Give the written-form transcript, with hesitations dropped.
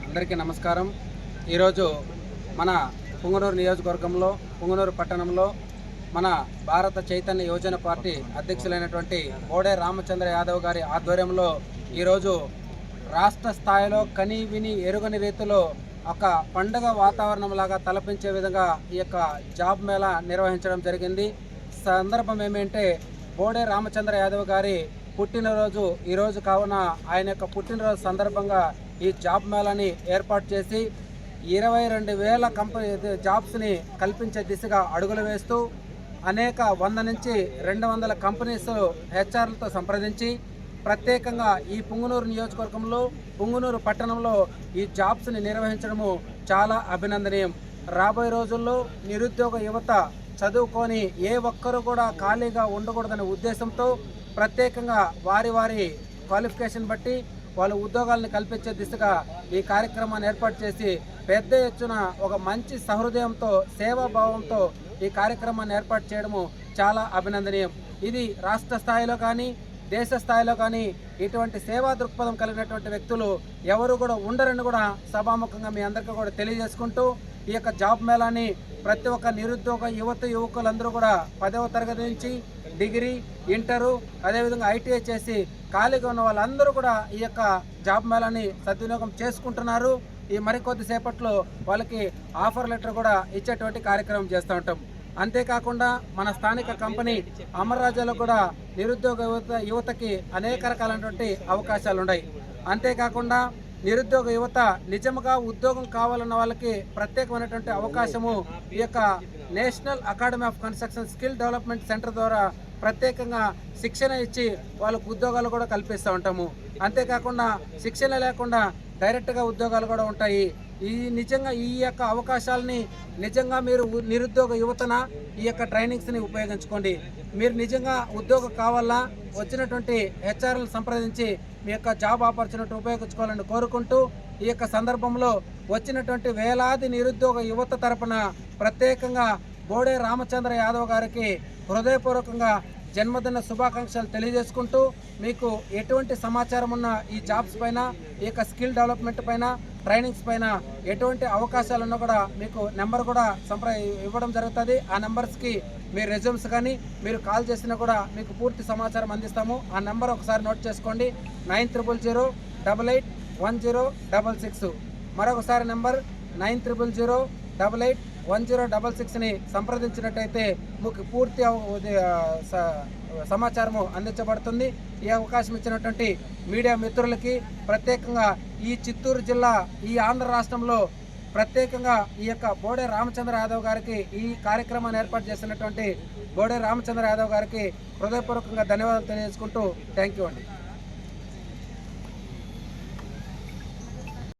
అందరికీ నమస్కారం. ఈరోజు మన పుంగనూరు నియోజకవర్గంలో పుంగనూరు పట్టణంలో మన భారత చైతన్య యువజన పార్టీ అధ్యక్షులైనటువంటి బోడే రామచంద్ర యాదవ్ గారి ఆధ్వర్యంలో ఈరోజు రాష్ట్ర స్థాయిలో కని విని ఎరుగని రీతిలో ఒక పండుగ వాతావరణం లాగా తలపించే విధంగా ఈ యొక్క జాబ్ మేళా నిర్వహించడం జరిగింది. సందర్భం ఏమంటే బోడే రామచంద్ర యాదవ్ గారి పుట్టినరోజు ఈరోజు కావున ఆయన యొక్క పుట్టినరోజు సందర్భంగా ఈ జాబ్ మేళాని ఏర్పాటు చేసి 22,000 కంపెనీ జాబ్స్ని కల్పించే దిశగా అడుగులు వేస్తూ అనేక 100 నుంచి 200 కంపెనీస్ హెచ్ఆర్లతో సంప్రదించి ప్రత్యేకంగా ఈ పుంగనూరు నియోజకవర్గంలో పుంగనూరు పట్టణంలో ఈ జాబ్స్ని నిర్వహించడము చాలా అభినందనీయం. రాబోయే రోజుల్లో నిరుద్యోగ యువత చదువుకొని ఏ ఒక్కరు కూడా ఖాళీగా ఉండకూడదనే ఉద్దేశంతో ప్రత్యేకంగా వారి క్వాలిఫికేషన్ బట్టి వాళ్ళ ఉద్యోగాలను కల్పించే దిశగా ఈ కార్యక్రమాన్ని ఏర్పాటు చేసి పెద్ద ఎత్తున ఒక మంచి సహృదయంతో సేవాభావంతో ఈ కార్యక్రమాన్ని ఏర్పాటు చేయడము చాలా అభినందనీయం. ఇది రాష్ట్ర స్థాయిలో కానీ దేశ స్థాయిలో కానీ ఇటువంటి సేవా దృక్పథం కలిగినటువంటి వ్యక్తులు ఎవరు కూడా ఉండరని కూడా సభాముఖంగా మీ అందరికీ కూడా తెలియజేసుకుంటూ ఈ యొక్క జాబ్ మేళాని ప్రతి ఒక్క నిరుద్యోగ యువకులందరూ కూడా 10వ తరగతి నుంచి డిగ్రీ, ఇంటరు, అదేవిధంగా ఐటీఐ చేసి ఖాళీగా ఉన్న వాళ్ళందరూ కూడా ఈ యొక్క జాబ్ మేళాని సద్వినియోగం చేసుకుంటున్నారు. ఈ మరికొద్ది సేపట్లో వాళ్ళకి ఆఫర్ లెటర్ కూడా ఇచ్చేటువంటి కార్యక్రమం చేస్తూ ఉంటాం. అంతేకాకుండా మన స్థానిక కంపెనీ అమర్రాజాలో కూడా నిరుద్యోగ యువతకి అనేక రకాలైనటువంటి అవకాశాలు ఉన్నాయి. అంతేకాకుండా నిరుద్యోగ యువత నిజంగా ఉద్యోగం కావాలన్న వాళ్ళకి ప్రత్యేకమైనటువంటి అవకాశము ఈ యొక్క national academy of construction skill development centre ద్వారా ప్రత్యేకంగా శిక్షణ ఇచ్చి వాళ్ళకు ఉద్యోగాలు కూడా కల్పిస్తూ ఉంటాము. అంతేకాకుండా శిక్షణ లేకుండా డైరెక్ట్గా ఉద్యోగాలు కూడా ఉంటాయి. నిజంగా ఈ యొక్క అవకాశాలని నిజంగా మీరు నిరుద్యోగ యువతన ఈ యొక్క ట్రైనింగ్స్ని ఉపయోగించుకోండి. మీరు నిజంగా ఉద్యోగం కావాలా వచ్చినటువంటి హెచ్ఆర్లను సంప్రదించి మీ యొక్క జాబ్ ఆపర్చునిటీ ఉపయోగించుకోవాలని కోరుకుంటూ ఈ యొక్క సందర్భంలో వచ్చినటువంటి వేలాది నిరుద్యోగ యువత తరపున ప్రత్యేకంగా బోడే రామచంద్ర యాదవ్ గారికి హృదయపూర్వకంగా జన్మదిన శుభాకాంక్షలు తెలియజేసుకుంటూ మీకు ఎటువంటి సమాచారం ఉన్న ఈ జాబ్స్ పైన ఈ యొక్క స్కిల్ డెవలప్మెంట్ పైన ట్రైనింగ్స్ పైన ఎటువంటి అవకాశాలు ఉన్నా కూడా మీకు నెంబర్ కూడా ఇవ్వడం జరుగుతుంది. ఆ నెంబర్స్కి మీరు రెజ్యూమ్స్ కానీ మీరు కాల్ చేసినా కూడా మీకు పూర్తి సమాచారం అందిస్తాము. ఆ నెంబర్ ఒకసారి నోట్ చేసుకోండి, 9000881066. మరొకసారి నెంబర్ 9000881066ని సంప్రదించినట్టయితే మీకు పూర్తి సమాచారము అందించబడుతుంది. ఈ అవకాశం ఇచ్చినటువంటి మీడియా మిత్రులకి ప్రత్యేకంగా ఈ చిత్తూరు జిల్లా ఈ ఆంధ్ర రాష్ట్రంలో ప్రత్యేకంగా ఈ యొక్క బోడే రామచంద్ర యాదవ్ గారికి ఈ కార్యక్రమాన్ని ఏర్పాటు చేసినటువంటి బోడే రామచంద్ర యాదవ్ గారికి హృదయపూర్వకంగా ధన్యవాదాలు తెలియజేసుకుంటూ థ్యాంక్ యూ అండి.